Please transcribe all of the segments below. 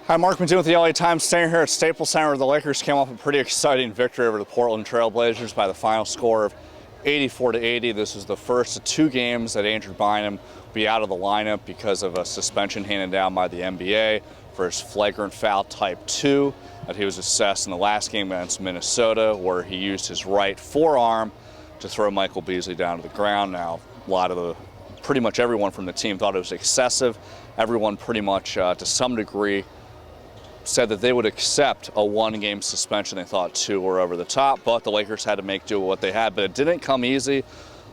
Hi, Mark Medina with the LA Times, staying here at Staples Center where the Lakers came off a pretty exciting victory over the Portland Trail Blazers by the final score of 84-80. This is the first of two games that Andrew Bynum will be out of the lineup because of a suspension handed down by the NBA for his flagrant foul type 2 that he was assessed in the last game against Minnesota, where he used his right forearm to throw Michael Beasley down to the ground. Now, pretty much everyone from the team thought it was excessive. Everyone pretty much, to some degree, said that they would accept a one-game suspension. They thought two were over the top, but the Lakers had to make do with what they had. But it didn't come easy.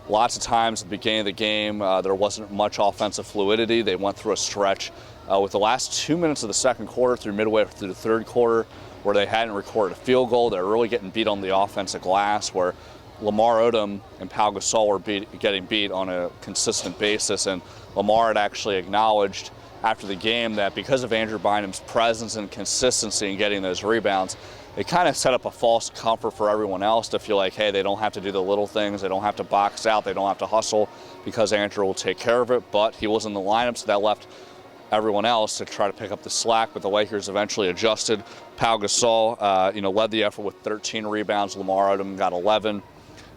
Lots of times at the beginning of the game, there wasn't much offensive fluidity. They went through a stretch with the last 2 minutes of the second quarter through midway through the third quarter where they hadn't recorded a field goal. They were really getting beat on the offensive glass, where Lamar Odom and Pau Gasol were getting beat on a consistent basis. And Lamar had actually acknowledged after the game that because of Andrew Bynum's presence and consistency in getting those rebounds, it kind of set up a false comfort for everyone else to feel like, hey, they don't have to do the little things, they don't have to box out, they don't have to hustle because Andrew will take care of it. But he was in the lineup, so that left everyone else to try to pick up the slack. But the Lakers eventually adjusted. Pau Gasol, led the effort with 13 rebounds. Lamar Odom got 11.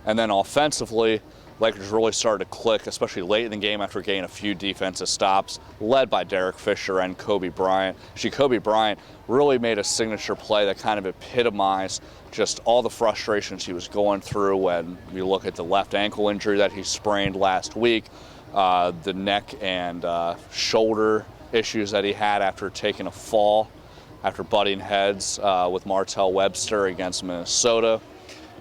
And then offensively, Lakers really started to click, especially late in the game after getting a few defensive stops, led by Derek Fisher and Kobe Bryant. Kobe Bryant really made a signature play that kind of epitomized just all the frustrations he was going through when you look at the left ankle injury that he sprained last week, the neck and shoulder issues that he had after taking a fall, after butting heads with Martell Webster against Minnesota,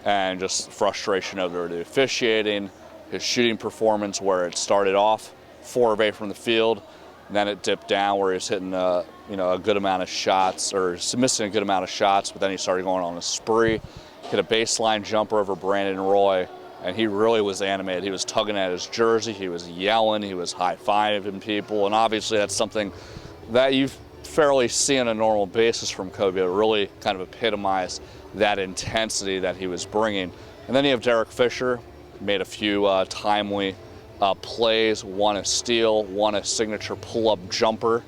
and just frustration over the officiating, his shooting performance where it started off 4 of 8 from the field, and then it dipped down where he was hitting a good amount of shots, or missing a good amount of shots, but then he started going on a spree, hit a baseline jumper over Brandon Roy, and he really was animated. He was tugging at his jersey, he was yelling, he was high-fiving people, and obviously that's something that you fairly see on a normal basis from Kobe. It really kind of epitomized that intensity that he was bringing. And then you have Derek Fisher, made a few timely plays, won a steal, won a signature pull-up jumper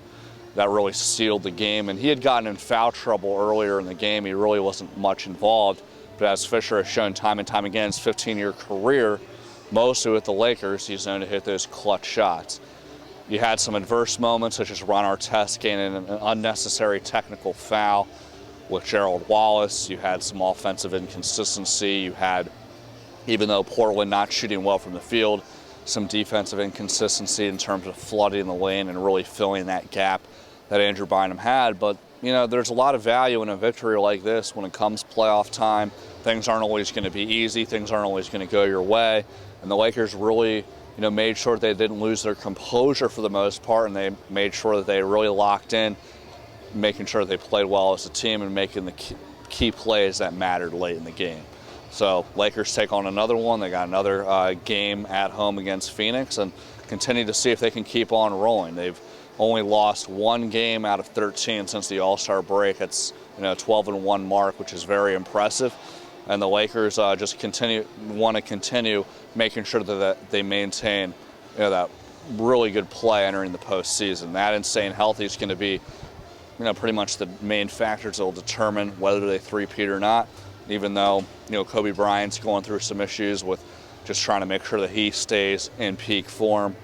that really sealed the game. And he had gotten in foul trouble earlier in the game. He really wasn't much involved. But as Fisher has shown time and time again, his 15-year career, mostly with the Lakers, he's known to hit those clutch shots. You had some adverse moments, such as Ron Artest gaining an unnecessary technical foul with Gerald Wallace. You had some offensive inconsistency. You had, even though Portland not shooting well from the field, some defensive inconsistency in terms of flooding the lane and really filling that gap that Andrew Bynum had. But, there's a lot of value in a victory like this when it comes playoff time. Things aren't always going to be easy. Things aren't always going to go your way. And the Lakers really, made sure they didn't lose their composure for the most part, and they made sure that they really locked in, making sure they played well as a team and making the key plays that mattered late in the game. So Lakers take on another one. They got another game at home against Phoenix and continue to see if they can keep on rolling. They've only lost one game out of 13 since the All-Star break. It's 12-1 mark, which is very impressive. And the Lakers just want to continue making sure that they maintain that really good play entering the postseason. That and staying healthy is going to be pretty much the main factors that will determine whether they three-peat or not, even though, Kobe Bryant's going through some issues with just trying to make sure that he stays in peak form.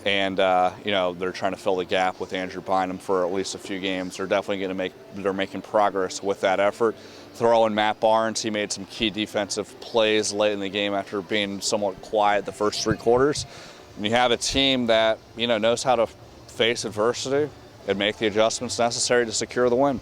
And, they're trying to fill the gap with Andrew Bynum for at least a few games. They're definitely they're making progress with that effort. Throw in Matt Barnes. He made some key defensive plays late in the game after being somewhat quiet the first 3 quarters. And you have a team that, knows how to face adversity and make the adjustments necessary to secure the win.